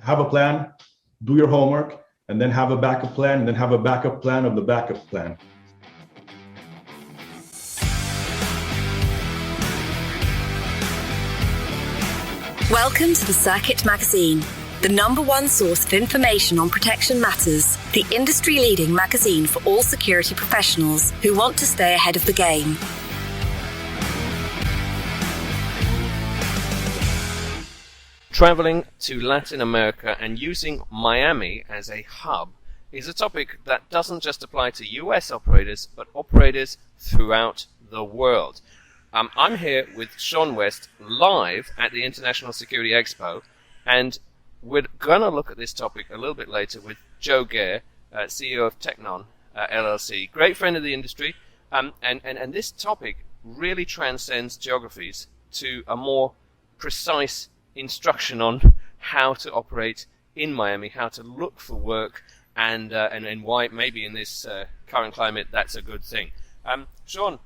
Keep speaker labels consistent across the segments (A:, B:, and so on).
A: have a plan, do your homework, and then have a backup plan, and then have a backup plan of the backup plan.
B: Welcome to the Circuit Magazine, the #1 source of information on protection matters, the industry-leading magazine for all security professionals who want to stay ahead of the game.
C: Traveling to Latin America and using Miami as a hub is a topic that doesn't just apply to US operators, but operators throughout the world. I'm here with Sean West live at the International Security Expo, and we're going to look at this topic a little bit later with Joe Gehr, CEO of Technon LLC. Great friend of the industry, and this topic really transcends geographies to a more precise instruction on how to operate in Miami, how to look for work, and why maybe in this current climate that's a good thing. Sean,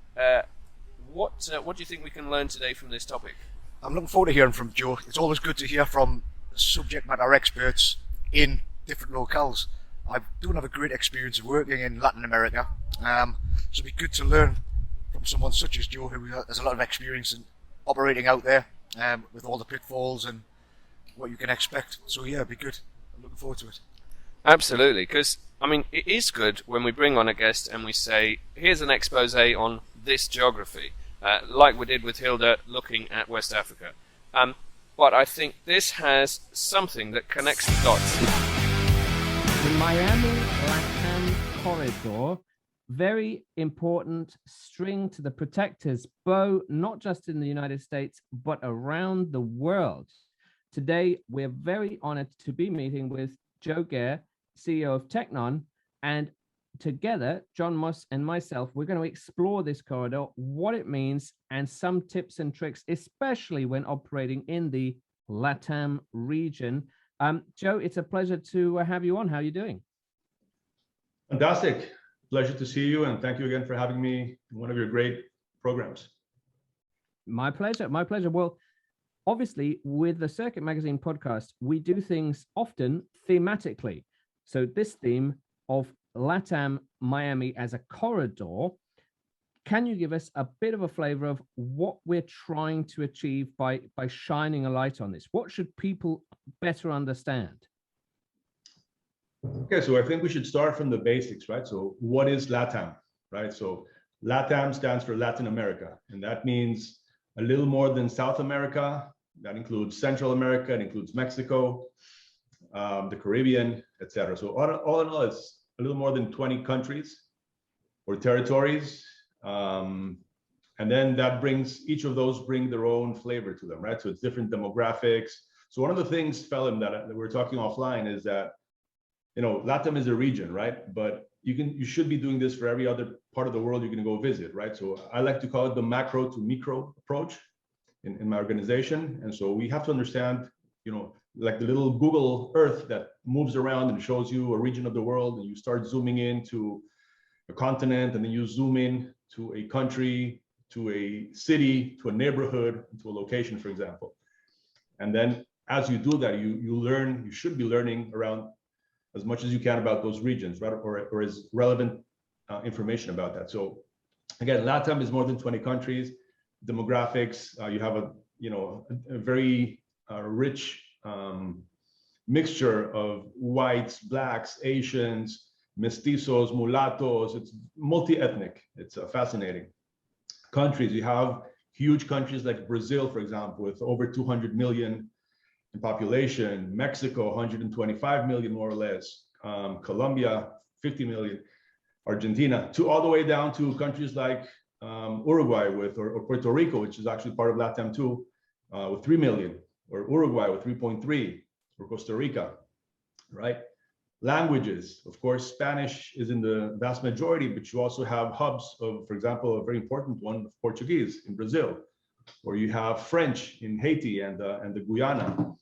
C: what do you think we can learn today from this topic?
D: I'm looking forward to hearing from Joe. It's always good to hear from subject matter experts in different locales. I don't have a great experience of working in Latin America, so it'd be good to learn from someone such as Joe, who has a lot of experience in operating out there, with all the pitfalls and what you can expect. So yeah, it'd be good. I'm looking forward to it.
C: Absolutely, because I mean, it is good when we bring on a guest and we say, here's an expose on this geography. Like we did with Hilda looking at West Africa. But I think this has something that connects the dots.
E: The Miami-LatAm corridor, very important string to the protector's bow, not just in the United States, but around the world. Today, we're very honored to be meeting with Joe Gehr, CEO of Technon, and together, John Moss and myself, we're going to explore this corridor, what it means, and some tips and tricks, especially when operating in the LatAm region. Joe, it's a pleasure to have you on. How are you doing?
A: Fantastic. Pleasure to see you, and thank you again for having me in one of your great programs.
E: My pleasure. My pleasure. Well, obviously, with the Circuit Magazine podcast, we do things often thematically. So this theme of LatAm Miami as a corridor, can you give us a bit of a flavor of what we're trying to achieve by shining a light on this? What should people better understand?
A: Okay, so I think we should start from the basics, right? So what is LatAm, right? So LatAm stands for Latin America, and that means a little more than South America. That includes Central America, it includes Mexico, the Caribbean, etc. So all in all, it's a little more than 20 countries or territories. And then that brings, each of those bring their own flavor to them, right? So it's different demographics. So one of the things, Phelim, that we're talking offline is that, you know, LATAM is a region, right? But you should be doing this for every other part of the world you're going to go visit, right? So I like to call it the macro to micro approach in my organization. And so we have to understand, you know, like the little Google Earth that moves around and shows you a region of the world, and you start zooming in to a continent, and then you zoom in to a country, to a city, to a neighborhood, to a location, for example. And then as you do that, you learn, you should be learning around as much as you can about those regions, right? Or as relevant information about that. So again, LATAM is more than 20 countries. Demographics, you have a very rich mixture of whites, blacks, Asians, mestizos, mulattoes. It's multi-ethnic. It's fascinating. Countries, you have huge countries like Brazil, for example, with over 200 million in population, Mexico, 125 million more or less, Colombia, 50 million, Argentina, all the way down to countries like Uruguay or Puerto Rico, which is actually part of LATAM too, with 3 million, or Uruguay with 3.3, or Costa Rica, right? Languages, of course, Spanish is in the vast majority, but you also have hubs of, for example, a very important one, Portuguese in Brazil, or you have French in Haiti and the Guyana,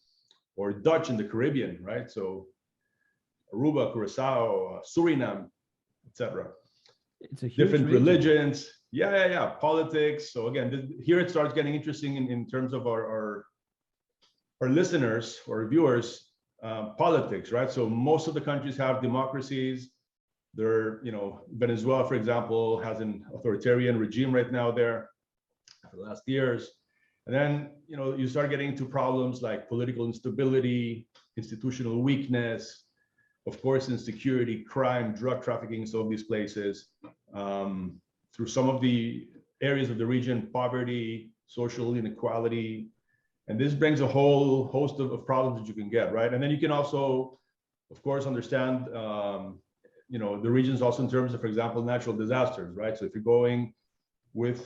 A: or Dutch in the Caribbean, right? So Aruba, Curacao, Suriname, etc.
E: It's a huge
A: different
E: region.
A: Religions. Yeah. Politics. So again, here it starts getting interesting in terms of our listeners or viewers. politics, right? So most of the countries have democracies. They're, Venezuela, for example, has an authoritarian regime right now there for the last years. And then, you start getting into problems like political instability, institutional weakness, of course, insecurity, crime, drug trafficking, some of these places. Through some of the areas of the region, poverty, social inequality. And this brings a whole host of problems that you can get, right? And then you can also, of course, understand, the regions also in terms of, for example, natural disasters, right? So if you're going with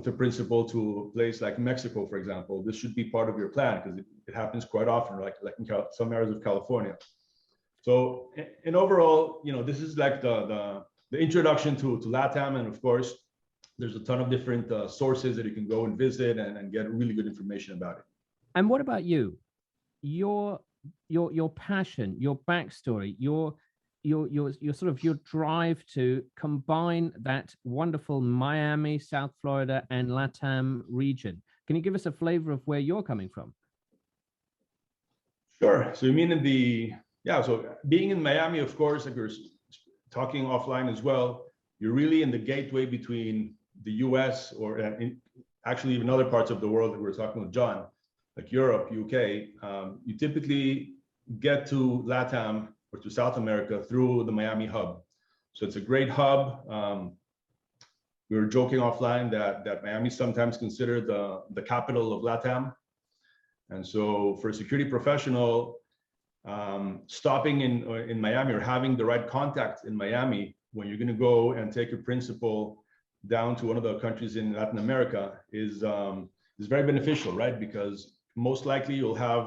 A: the principle to a place like Mexico, for example, this should be part of your plan because it happens quite often, like in some areas of California. So in overall, this is like the introduction to LatAm, and of course, there's a ton of different sources that you can go and visit and get really good information about it.
E: And what about you? Your passion, your backstory, your sort of your drive to combine that wonderful Miami, South Florida, and LatAm region. Can you give us a flavor of where you're coming from?
A: Sure. So you mean so being in Miami, of course, like we were talking offline as well, you're really in the gateway between the US or actually even other parts of the world that we were talking with John, like Europe, UK. You typically get to LatAm or to South America through the Miami hub. So it's a great hub. We were joking offline that Miami is sometimes considered the capital of LatAm. And so for a security professional, stopping in Miami or having the right contacts in Miami when you're going to go and take your principal down to one of the countries in Latin America is very beneficial, right? Because most likely you'll have,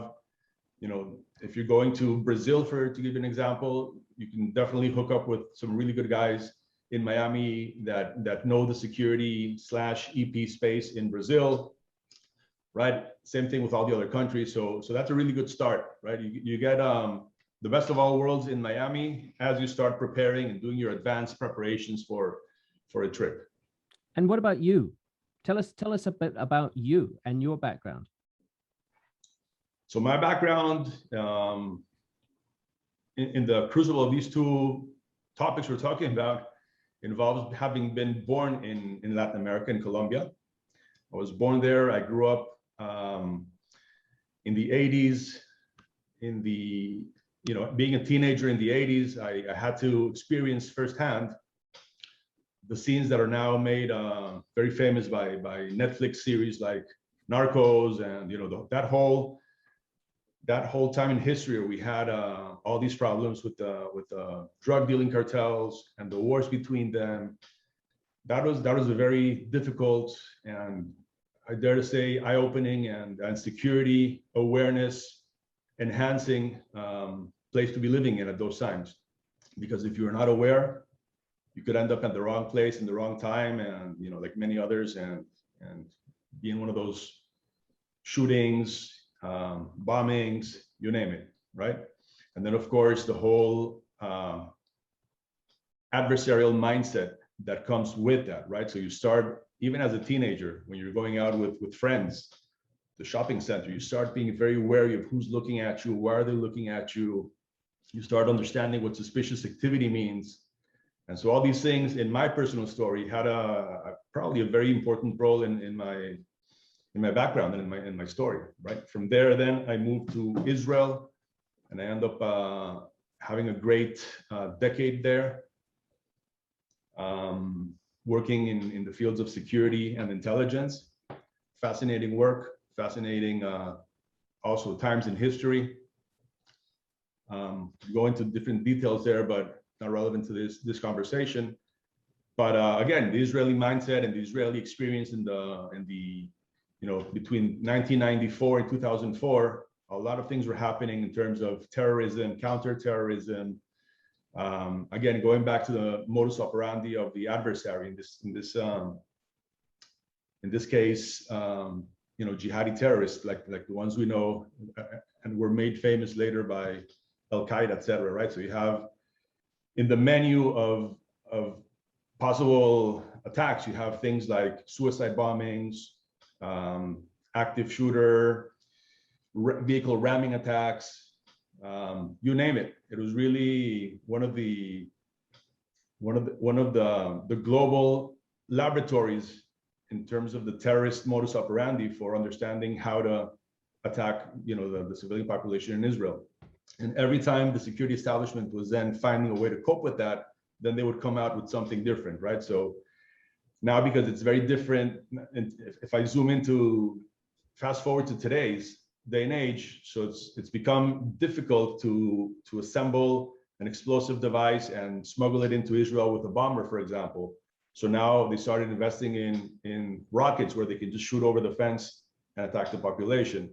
A: if you're going to Brazil, to give you an example, you can definitely hook up with some really good guys in Miami that know the security / EP space in Brazil, right? Same thing with all the other countries. So that's a really good start, right? You get the best of all worlds in Miami as you start preparing and doing your advanced preparations for a trip.
E: And what about you? Tell us a bit about you and your background.
A: So my background in the crucible of these two topics we're talking about involves having been born in Latin America, in Colombia. I was born there. I grew up in the 80s. Being a teenager in the 80s, I had to experience firsthand the scenes that are now made very famous by Netflix series like Narcos, and that whole time in history where we had all these problems with the drug dealing cartels and the wars between them. That was a very difficult and, I dare to say, eye-opening and security awareness enhancing place to be living in at those times. Because if you're not aware, you could end up at the wrong place in the wrong time, and like many others, and be in one of those shootings, bombings, you name it, right? And then of course the whole adversarial mindset that comes with that, right? So you start, even as a teenager, when you're going out with friends, the shopping center, you start being very wary of who's looking at you, why are they looking at you. You start understanding what suspicious activity means. And so all these things in my personal story had probably a very important role in my background and in my story, right? From there, then I moved to Israel, and I ended up having a great decade there, working in the fields of security and intelligence. Fascinating work, fascinating also times in history. Go into different details there, but not relevant to this conversation. But again, the Israeli mindset and the Israeli experience in the between 1994 and 2004, a lot of things were happening in terms of terrorism, counterterrorism. Again, going back to the modus operandi of the adversary in this case, jihadi terrorists like the ones we know and were made famous later by Al-Qaeda, etc. Right? So you have in the menu of possible attacks, you have things like suicide bombings, active shooter, vehicle ramming attacks, you name it. It was really one of the global laboratories in terms of the terrorist modus operandi for understanding how to attack, the civilian population in Israel. And every time the security establishment was then finding a way to cope with that, then they would come out with something different, right? So now, because it's very different, and if I zoom into, fast forward to today's day and age, so it's become difficult to assemble an explosive device and smuggle it into Israel with a bomber, for example. So now they started investing in rockets where they can just shoot over the fence and attack the population.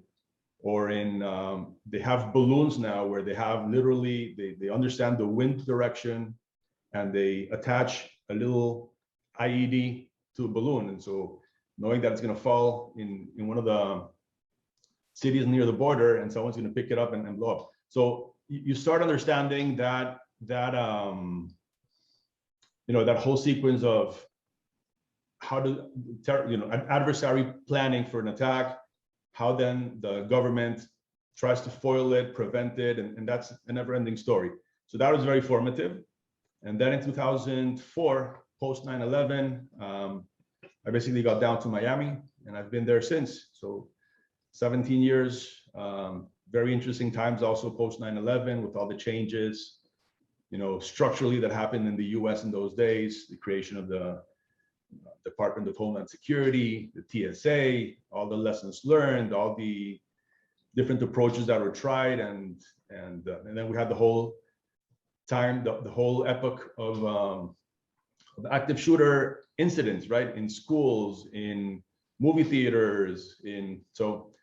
A: Or they have balloons now where they have literally, they understand the wind direction and they attach a little IED to a balloon. And so knowing that it's going to fall in one of the cities near the border and someone's going to pick it up and blow up. So you start understanding that whole sequence of how to, adversary planning for an attack, how then the government tries to foil it, prevent it, and that's a never-ending story. So that was very formative. And then in 2004, post 9/11, I basically got down to Miami, and I've been there since. So 17 years, very interesting times also post 9/11 with all the changes, structurally that happened in the US in those days, the creation of the Department of Homeland Security, the TSA, all the lessons learned, all the different approaches that were tried, and then we had the whole time, the whole epoch of active shooter incidents, right, in schools, in movie theaters, so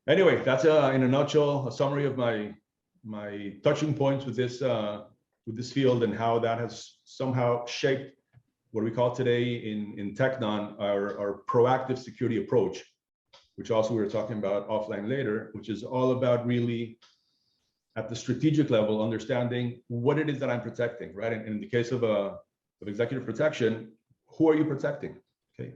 A: anyway, that's in a nutshell a summary of my touching points with this field and how that has somehow shaped what we call today in Technon our proactive security approach, which also we were talking about offline later, which is all about really at the strategic level understanding what it is that I'm protecting, right? And in the case of executive protection, who are you protecting? Okay,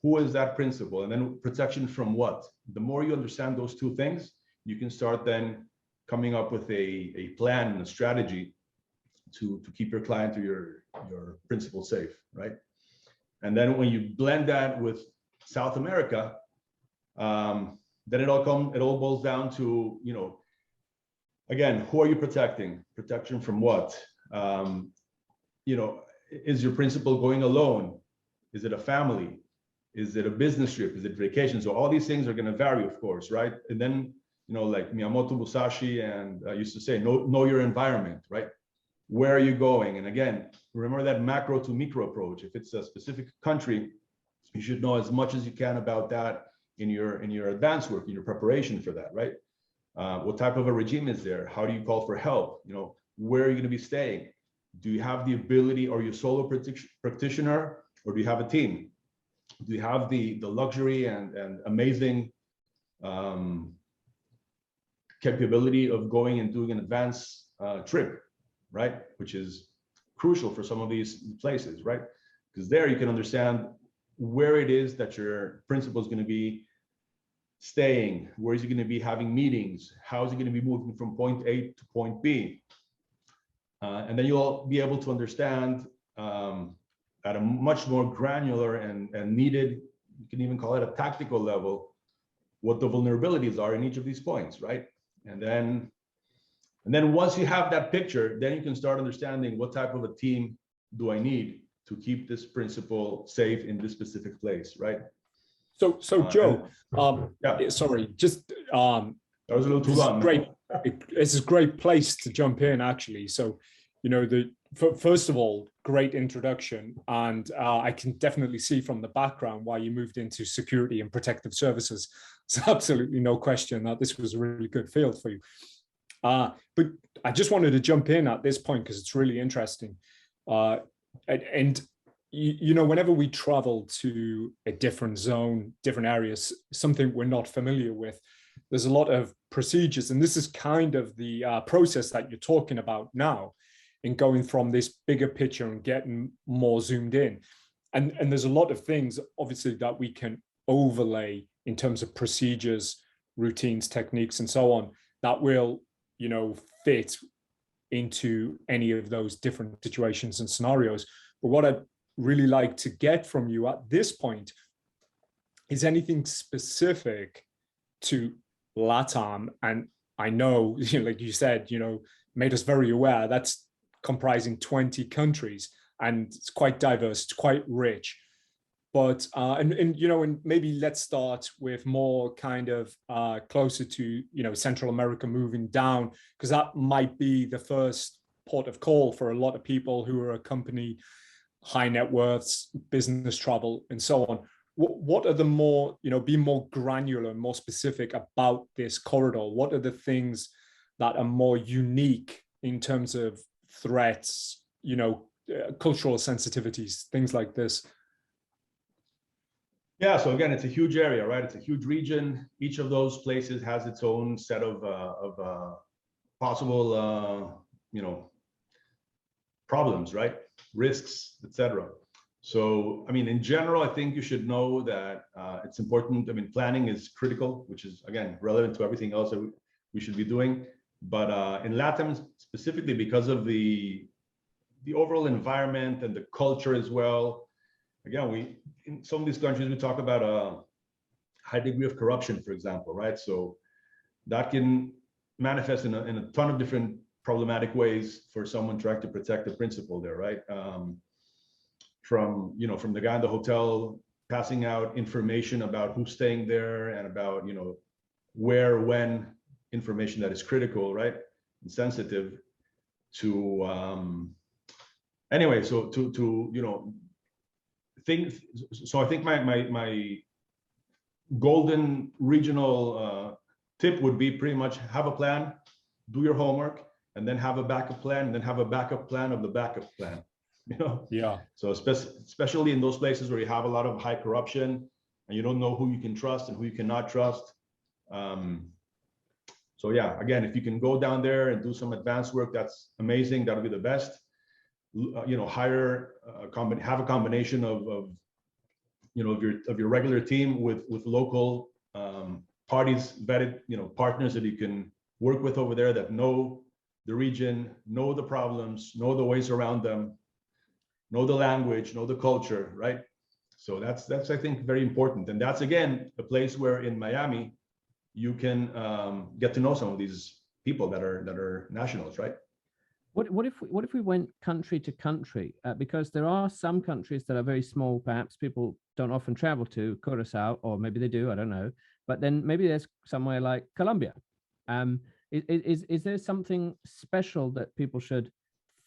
A: who is that principle? And then protection from what? The more you understand those two things, you can start then coming up with a plan and a strategy to keep your client or your principal safe, right? And then when you blend that with South America, then it all boils down to, again, who are you protecting? Protection from what? Is your principal going alone? Is it a family? Is it a business trip? Is it vacation? So all these things are going to vary, of course, right? And then, like Miyamoto Musashi and used to say, know your environment, right? Where are you going? And again, remember that macro to micro approach. If it's a specific country, you should know as much as you can about that in your advanced work, in your preparation for that, right? What type of a regime is there? How do you call for help? Where are you going to be staying? Do you have the ability, or you solo practitioner, or do you have a team? Do you have the luxury and amazing capability of going and doing an advanced trip, right? Which is crucial for some of these places, right? Because there you can understand where it is that your principal is going to be staying, where is he going to be having meetings, how is he going to be moving from point A to point B. And then you'll be able to understand at a much more granular and needed, you can even call it a tactical level, what the vulnerabilities are in each of these points, right? And then once you have that picture, then you can start understanding what type of a team do I need to keep this principal safe in this specific place, right?
F: So Joe,
A: yeah.
F: Sorry, just
A: that was a little too long.
F: Great. This is a great place to jump in, actually. So, first of all, great introduction, and I can definitely see from the background why you moved into security and protective services. There's absolutely no question that this was a really good field for you. But I just wanted to jump in at this point because it's really interesting. Whenever we travel to a different zone, different areas, something we're not familiar with, there's a lot of procedures. And this is kind of the process that you're talking about now in going from this bigger picture and getting more zoomed in. And there's a lot of things, obviously, that we can overlay in terms of procedures, routines, techniques, and so on, that will, fit into any of those different situations and scenarios. But what I'd really like to get from you at this point is anything specific to LatAm. And I know, like you said, made us very aware that's comprising 20 countries, and it's quite diverse, it's quite rich. But and maybe let's start with more kind of closer to Central America, moving down, because that might be the first port of call for a lot of people who are accompany high net worths, business travel, and so on. What are the more, be more granular, more specific about this corridor? What are the things that are more unique in terms of threats, cultural sensitivities, things like this?
A: Yeah, so again, it's a huge area, right? It's a huge region. Each of those places has its own set of possible, problems, right? Risks, etc. So, I mean, in general, I think you should know that it's important. I mean, planning is critical, which is, again, relevant to everything else that we should be doing. But in LatAm specifically, because of the overall environment and the culture as well, again, in some of these countries, we talk about a high degree of corruption, for example, right? So that can manifest in a ton of different problematic ways for someone trying to protect the principal there, right? From the guy in the hotel passing out information about who's staying there and about where, when, information that is critical, right, and sensitive to anyway. So to think. So I think my golden regional tip would be pretty much have a plan, do your homework, and then have a backup plan, and then have a backup plan of the backup plan.
F: Yeah.
A: So especially in those places where you have a lot of high corruption and you don't know who you can trust and who you cannot trust. So yeah, again, if you can go down there and do some advanced work, that's amazing. That'll be the best. Hire have a combination of your regular team with local parties, vetted partners that you can work with over there that know the region, know the problems, know the ways around them, know the language, know the culture, right? So that's I think very important, and that's again a place where in Miami you can get to know some of these people that are nationals, right?
E: What if we went country to country? Because there are some countries that are very small, perhaps people don't often travel to, Curacao, or maybe they do, I don't know. But then maybe there's somewhere like Colombia. Is there something special that people should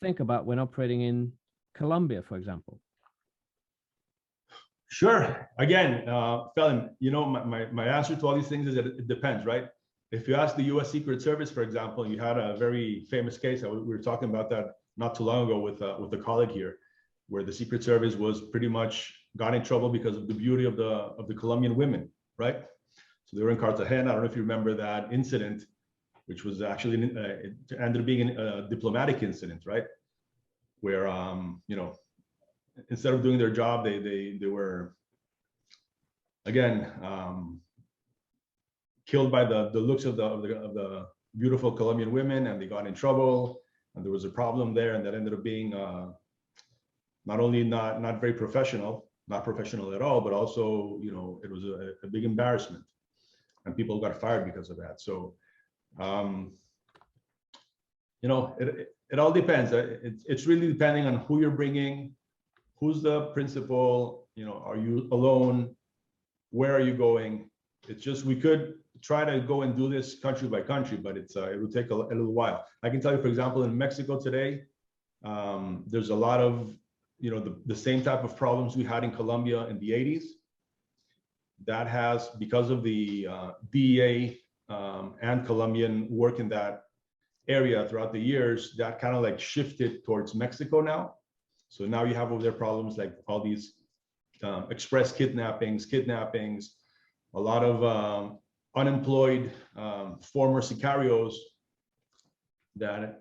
E: think about when operating in Colombia, for example?
A: Sure. Again, Felon, my answer to all these things is that it depends, right? If you ask the U.S. Secret Service, for example, you had a very famous case. We were talking about that not too long ago with a colleague here, where the Secret Service was pretty much got in trouble because of the beauty of the Colombian women, right? So they were in Cartagena. I don't know if you remember that incident, which was actually it ended up being a diplomatic incident, right? Where instead of doing their job, they were again killed by the looks of the beautiful Colombian women, and they got in trouble, and there was a problem there, and that ended up being not only not very professional, not professional at all, but also it was a big embarrassment, and people got fired because of that. So it all depends. It's really depending on who you're bringing, who's the principal, are you alone, where are you going? It's just, we could try to go and do this country by country, but it will take a little while. I can tell you, for example, in Mexico today, there's a lot of, the same type of problems we had in Colombia in the 80s. That has, because of the DEA and Colombian work in that area throughout the years, that kind of like shifted towards Mexico now. So now you have over there problems like all these express kidnappings, a lot of unemployed former sicarios that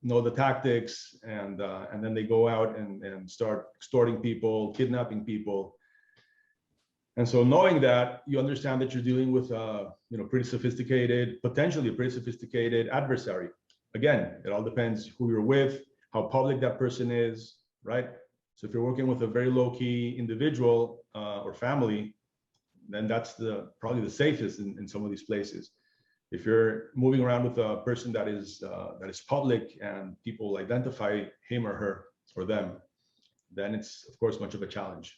A: know the tactics, and then they go out and start extorting people, kidnapping people. And so knowing that, you understand that you're dealing with pretty sophisticated, potentially a pretty sophisticated adversary. Again, it all depends who you're with, how public that person is, right? So if you're working with a very low-key individual or family, then that's probably the safest in some of these places. If you're moving around with a person that is public and people identify him or her or them, then it's of course much of a challenge.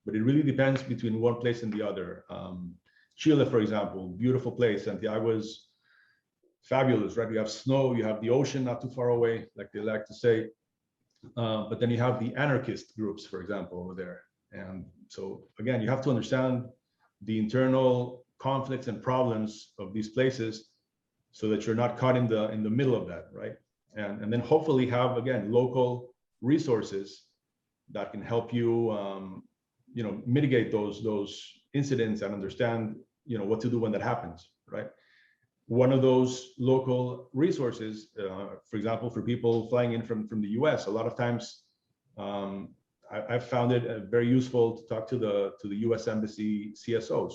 A: But it really depends between one place and the other. Chile, for example, beautiful place. Santiago is fabulous, right? You have snow, you have the ocean not too far away, like they like to say. But then you have the anarchist groups, for example, over there. And so again, you have to understand the internal conflicts and problems of these places so that you're not caught in the middle of that, right? And then hopefully have, again, local resources that can help you mitigate those incidents and understand what to do when that happens, right? One of those local resources, for example, for people flying in from the US, a lot of times I've found it very useful to talk to the US Embassy CSOs,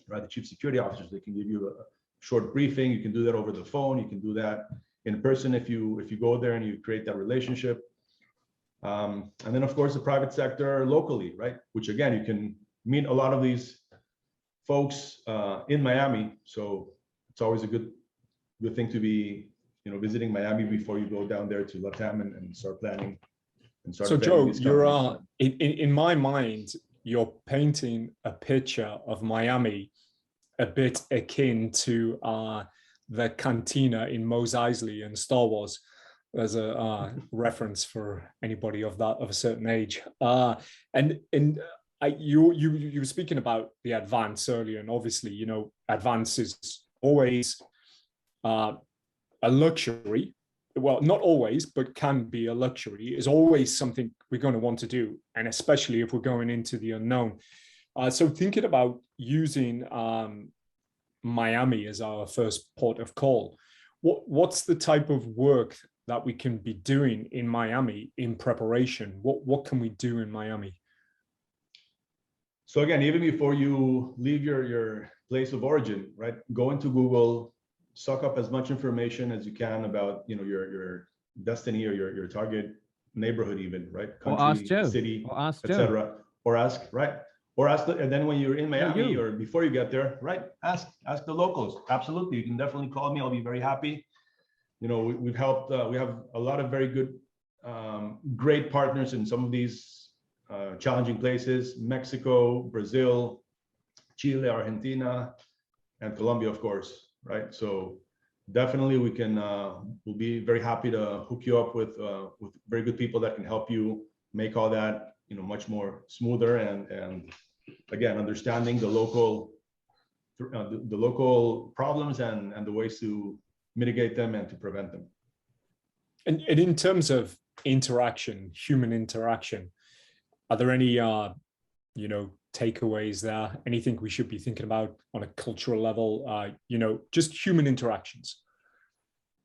A: right? The chief security officers. They can give you a short briefing. You can do that over the phone. You can do that in person if you go there and you create that relationship. And then of course the private sector locally, right? Which again, you can meet a lot of these folks in Miami. So it's always a good thing to be, visiting Miami before you go down there to LatAm and start planning.
F: So Joe, you're in my mind, you're painting a picture of Miami a bit akin to the cantina in Mos Eisley in Star Wars. As a reference for anybody of a certain age. You were speaking about the advance earlier, and obviously, advance is always a luxury. Well, not always, but can be a luxury. Is always something we're going to want to do, and especially if we're going into the unknown. So thinking about using Miami as our first port of call, what's the type of work that we can be doing in Miami in preparation? What can we do in Miami?
A: So again, even before you leave your place of origin, right? Go into Google, suck up as much information as you can about your destiny or your target neighborhood, even, right? Country,
E: or ask Joe,
A: city,
E: or ask
A: etc. Or ask, right? Or ask, and then when you're in Miami or before you get there, right? Ask the locals. Absolutely, you can definitely call me. I'll be very happy. We've helped. We have a lot of very good, great partners in some of these challenging places: Mexico, Brazil, Chile, Argentina, and Colombia, of course. Right. So definitely, we can. We'll be very happy to hook you up with very good people that can help you make all that much more smoother and again, understanding the local problems and the ways to mitigate them and to prevent them.
F: And in terms of interaction, human interaction, are there any takeaways there? Anything we should be thinking about on a cultural level? Just human interactions.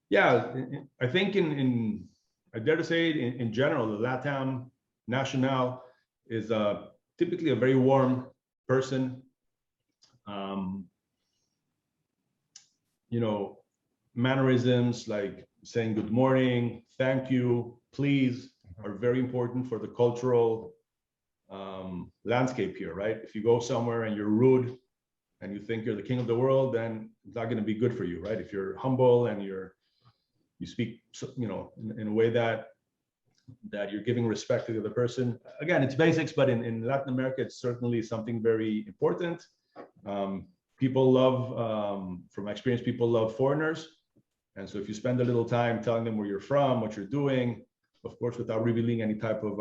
A: Yeah, I think I dare to say in general, the LatAm national is typically a very warm person. Mannerisms like saying good morning, thank you, please are very important for the cultural landscape here, right? If you go somewhere and you're rude and you think you're the king of the world, then it's not going to be good for you, right? If you're humble and you speak, in a way that you're giving respect to the other person. Again, it's basics, but in Latin America, it's certainly something very important. People love, from my experience, people love foreigners. And so if you spend a little time telling them where you're from, what you're doing, of course, without revealing any type of,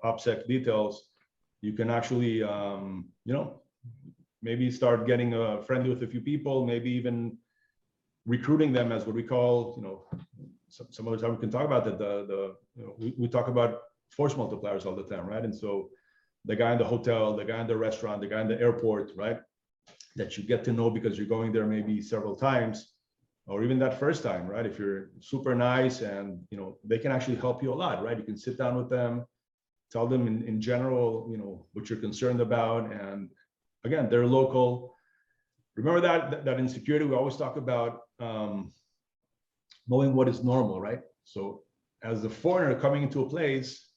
A: OPSEC details, you can actually, maybe start getting friendly with a few people, maybe even recruiting them as what we call, some other time we can talk about that. We talk about force multipliers all the time, right? And so the guy in the hotel, the guy in the restaurant, the guy in the airport, right? That you get to know because you're going there maybe several times, or even that first time, right? If you're super nice and, they can actually help you a lot, right? You can sit down with them tell them in general, what you're concerned about. And again, they're local. Remember that in security, we always talk about knowing what is normal, right? So as a foreigner coming into a place,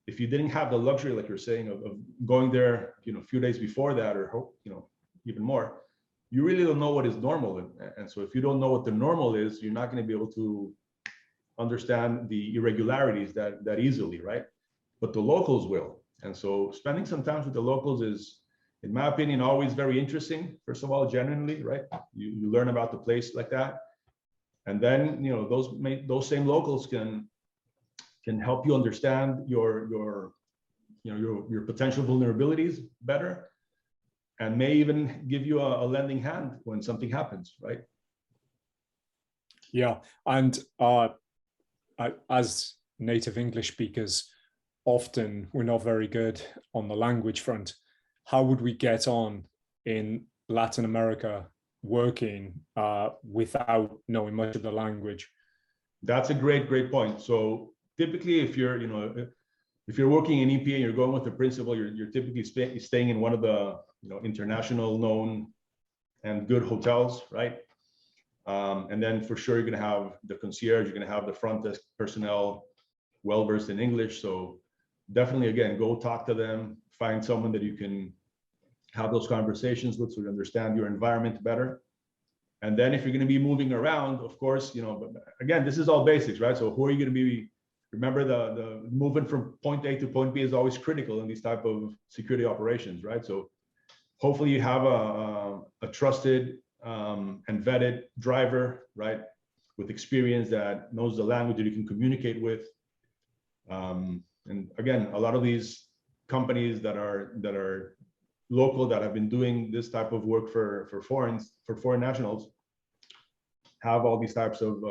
A: if you didn't have the luxury, like you're saying, of going there, a few days before that, or even more, you really don't know what is normal. And so if you don't know what the normal is, you're not going to be able to understand the irregularities that easily, right? But the locals will. And so spending some time with the locals is, in my opinion, always very interesting. First of all, genuinely, right? You learn about the place like that. And then, those same locals can help you understand your potential vulnerabilities better, and may even give you a lending hand when something happens, right?
F: Yeah, and as native English speakers, often we're not very good on the language front. How would we get on in Latin America working without knowing much of the language?
A: That's a great point. So typically, if you're working in EPA and you're going with the principal, you're typically staying in one of the international known and good hotels, right? And then for sure you're going to have the concierge, you're going to have the front desk personnel well versed in English. So definitely, again, go talk to them, find someone that you can have those conversations with, so you understand your environment better. And then if you're going to be moving around, of course, but again, this is all basics, right? So who are you going to be? Remember, the movement from point A to point B is always critical in these type of security operations, right? So hopefully you have a trusted and vetted driver, right, with experience that knows the language that you can communicate with. And again, a lot of these companies that are local, that have been doing this type of work for foreign nationals, have all these types of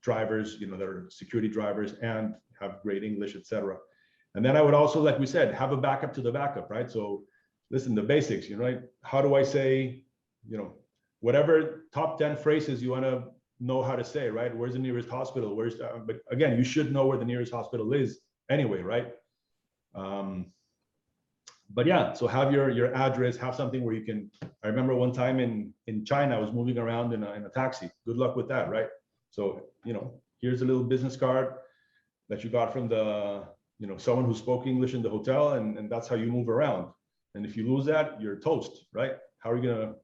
A: drivers, that are security drivers and have great English, etc. And then I would also, like we said, have a backup to the backup, right? So listen, the basics, right? How do I say, whatever top 10 phrases you want to know how to say, right? Where's the nearest hospital? But again, you should know where the nearest hospital is anyway, right? But yeah, so have your address, have something where you can. I remember one time in China, I was moving around in a taxi. Good luck with that, right? So, here's a little business card that you got from the, someone who spoke English in the hotel, and that's how you move around. And if you lose that, you're toast, right? How are you gonna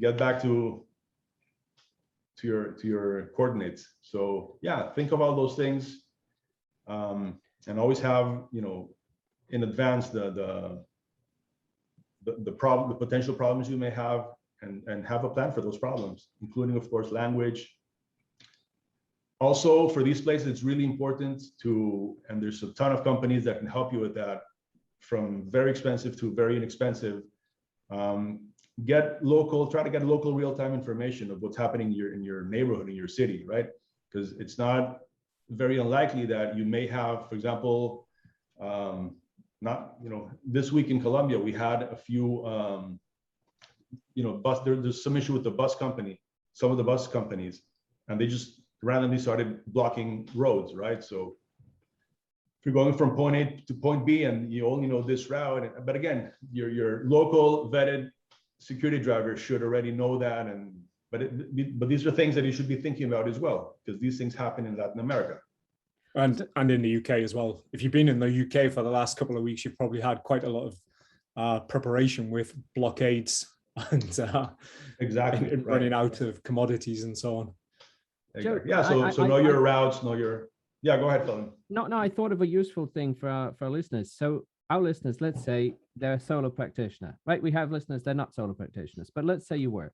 A: get back to your coordinates? So yeah, think of all those things, and always have, in advance the potential problems you may have, and have a plan for those problems, including, of course, language. Also, for these places, it's really important and there's a ton of companies that can help you with that, from very expensive to very inexpensive. Try to get local real-time information of what's happening in your neighborhood, in your city, right? Because it's not very unlikely that you may have, for example, this week in Colombia, we had a few, there's some issue with some of the bus companies, and they just randomly started blocking roads, right? So if you're going from point A to point B and you only know this route, but again, your local vetted security driver should already know that. But these are things that you should be thinking about as well, because these things happen in Latin America.
F: And in the UK as well. If you've been in the UK for the last couple of weeks, you've probably had quite a lot of preparation with blockades and
A: exactly
F: running out of commodities and so on.
E: Joe,
A: yeah, so know your routes, yeah, go ahead, Phil.
E: No, I thought of a useful thing for our listeners. So our listeners, let's say they're a solo practitioner, right? We have listeners, they're not solo practitioners, but let's say you were.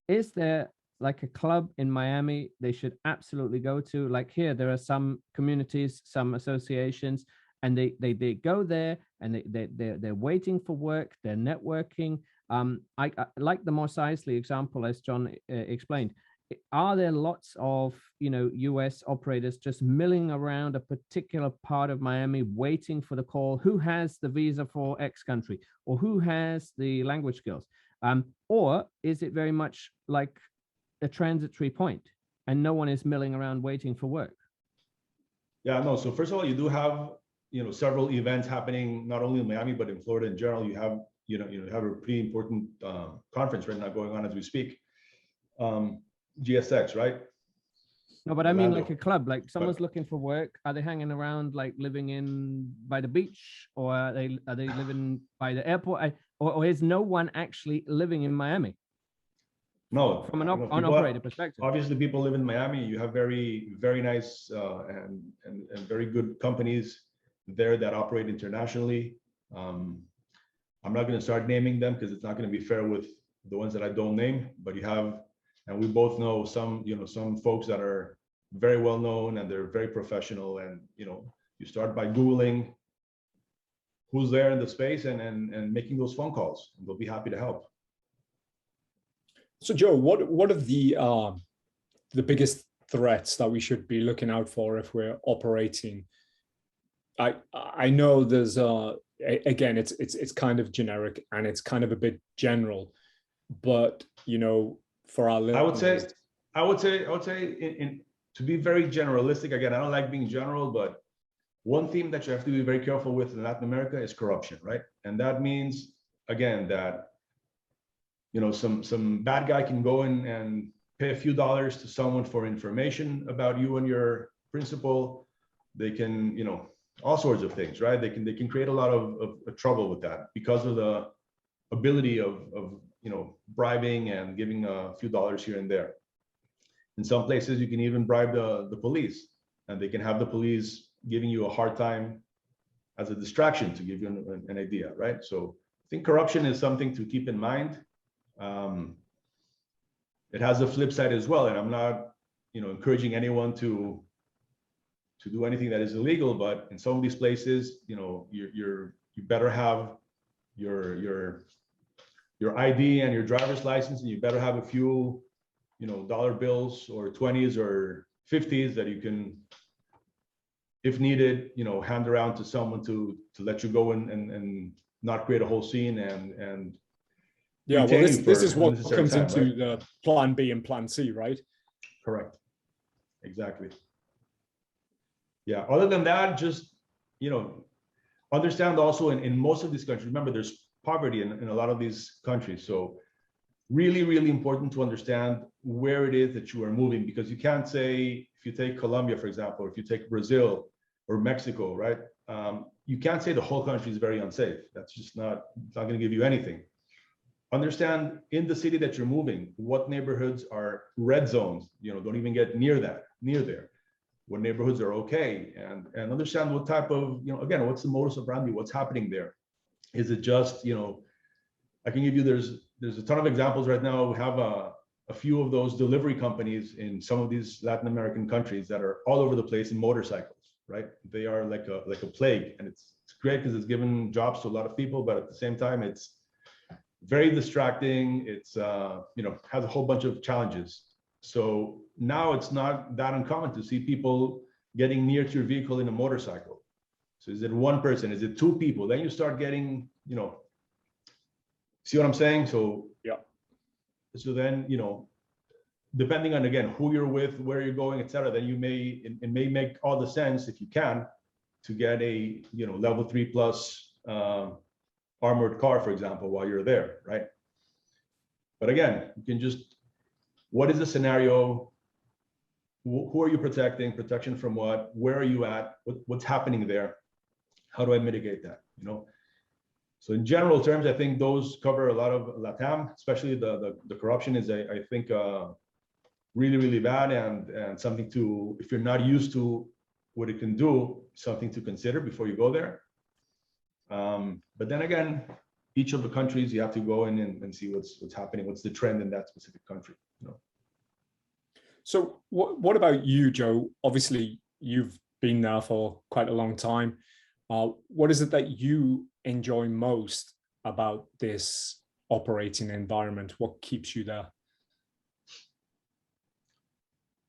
E: Is there like a club in Miami they should absolutely go to? Like here, there are some communities, some associations, and they go there and they're waiting for work, they're networking. I like the Mos Eisley example, as John explained. Are there lots of US operators just milling around a particular part of Miami waiting for the call? Who has the visa for X country, or who has the language skills? Or is it very much like a transitory point and no one is milling around waiting for work?
A: Yeah, no. So first of all, you do have, several events happening not only in Miami but in Florida in general. You have a pretty important conference right now going on as we speak. GSX, right?
E: No, but I mean
A: Orlando.
E: like a club, like someone's looking for work. Are they hanging around like living in by the beach, or are they living by the airport? Or is no one actually living in Miami
A: No,
E: from an
A: people
E: unoperated perspective?
A: obviously people live in Miami. You have very, very nice and very good companies there that operate internationally. I'm not going to start naming them because it's not going to be fair with the ones that I don't name, but you have, and we both know some folks that are very well known and they're very professional, and you start by Googling who's there in the space and making those phone calls, and they'll be happy to help.
F: So Joe, what are the biggest threats that we should be looking out for if we're operating? I know there's again, it's kind of generic and it's kind of a bit general, but for our listeners,
A: I would say to be very generalistic. Again, I don't like being general, but one theme that you have to be very careful with in Latin America is corruption, right? And that means, again, that some bad guy can go in and pay a few dollars to someone for information about you and your principal. They can, all sorts of things, right? They can create a lot of trouble with that because of the ability of bribing and giving a few dollars here and there. In some places, you can even bribe the police, and they can have the police giving you a hard time as a distraction to give you an idea, right? So I think corruption is something to keep in mind. It has a flip side as well, and I'm not, encouraging anyone to do anything that is illegal. But in some of these places, you better have your ID and your driver's license, and you better have a few, dollar bills or 20s or 50s that you can, if needed, hand around to someone to let you go and not create a whole scene and
F: yeah, well, this is what comes
A: time,
F: into
A: right?
F: the plan B and plan C, right?
A: Correct. Exactly. Yeah. Other than that, just, understand also in most of these countries, remember, there's poverty in a lot of these countries. So really, really important to understand where it is that you are moving, because you can't say, if you take Colombia, for example, or if you take Brazil or Mexico, right? You can't say the whole country is very unsafe. That's just not, it's not going to give you anything. Understand in the city that you're moving, what neighborhoods are red zones, don't even get near there. What neighborhoods are okay, and understand what type of, again, what's the modus operandi, what's happening there. Is it just, I can give you, there's a ton of examples right now. We have a few of those delivery companies in some of these Latin American countries that are all over the place in motorcycles, right? They are like a plague, and it's great because it's given jobs to a lot of people, but at the same time, it's very distracting. It's has a whole bunch of challenges. So now it's not that uncommon to see people getting near to your vehicle in a motorcycle. So is it one person? Is it two people? Then you start getting, see what I'm saying? So
F: yeah.
A: So then, depending on, again, who you're with, where you're going, et cetera, then it may make all the sense, if you can, to get a, level 3+ armored car, for example, while you're there, right? But again, you can just, what is the scenario? Who are you protecting? Protection from what? Where are you at? What's happening there? How do I mitigate that? So in general terms, I think those cover a lot of LatAm, especially the corruption is, I think, really, really bad, and something to, if you're not used to what it can do, something to consider before you go there. But then again, each of the countries, you have to go in and see what's happening, what's the trend in that specific country.
F: So what about you, Joe? Obviously, you've been there for quite a long time. What is it that you enjoy most about this operating environment? What keeps you there?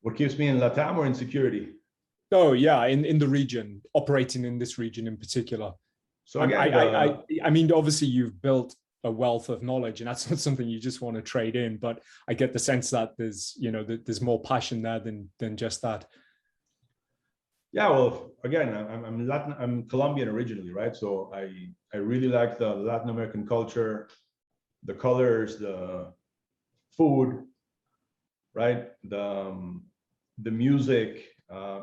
A: What keeps me in LatAm or in security?
F: Oh yeah, in the region, operating in this region in particular. So again, I mean, obviously you've built a wealth of knowledge, and that's not something you just want to trade in. But I get the sense that there's, there's more passion there than just that.
A: Yeah, well, again, I'm Colombian originally, right? So I really like the Latin American culture, the colors, the food, right? The music.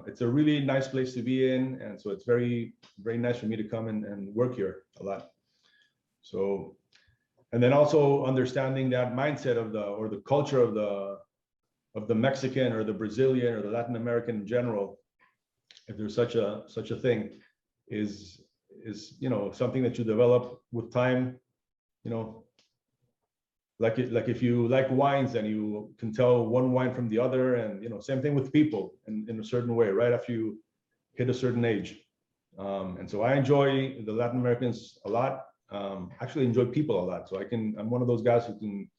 A: It's a really nice place to be in, and so it's very nice for me to come and work here a lot. So, and then also understanding that mindset of the culture of the Mexican or the Brazilian or the Latin American in general, if there's such a thing, is something that you develop with time. Like if you like wines and you can tell one wine from the other, and same thing with people in a certain way, right after you hit a certain age. And so I enjoy the Latin Americans a lot. Actually enjoy people a lot. So I'm one of those guys who can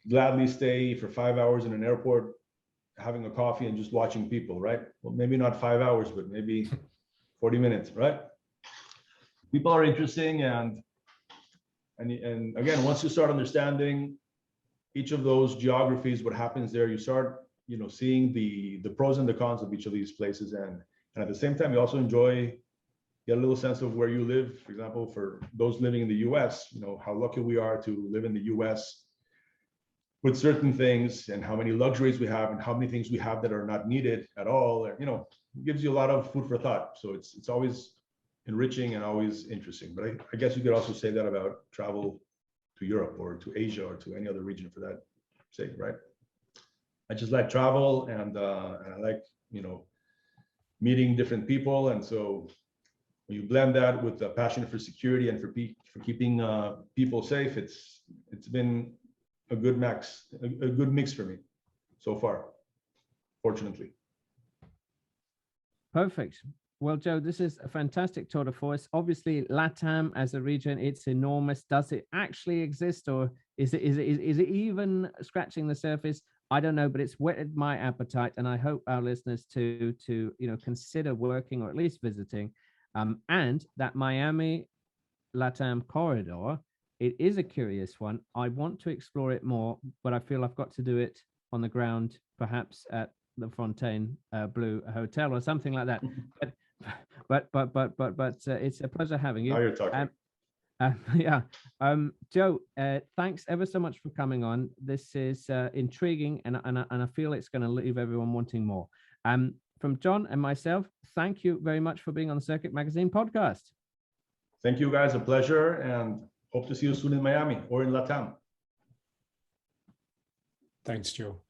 A: gladly stay for 5 hours in an airport having a coffee and just watching people, right? Well, maybe not 5 hours, but maybe 40 minutes, right? People are interesting, and again, once you start understanding each of those geographies, what happens there, you start seeing the pros and the cons of each of these places, and at the same time you also get a little sense of where you live. For example, for those living in the US, how lucky we are to live in the US with certain things, and how many luxuries we have and how many things we have that are not needed at all. It gives you a lot of food for thought. So it's always enriching and always interesting. But I guess you could also say that about travel to Europe or to Asia or to any other region for that sake, right? I just like travel, and I like meeting different people, and so when you blend that with the passion for security and for keeping people safe, it's been a good mix for me so far, fortunately.
E: Perfect. Well, Joe, this is a fantastic tour de force. Obviously, LatAm as a region, it's enormous. Does it actually exist, or is it even scratching the surface? I don't know, but it's whetted my appetite, and I hope our listeners to consider working or at least visiting. And that Miami LatAm corridor, it is a curious one. I want to explore it more, but I feel I've got to do it on the ground, perhaps at the Fontaine Bleu Hotel or something like that. But it's a pleasure having you.
A: Now you're talking.
E: Yeah. Joe, thanks ever so much for coming on. This is intriguing, and I feel it's going to leave everyone wanting more. From John and myself, thank you very much for being on the Circuit Magazine podcast.
A: Thank you, guys. A pleasure, and hope to see you soon in Miami or in LatAm.
F: Thanks, Joe.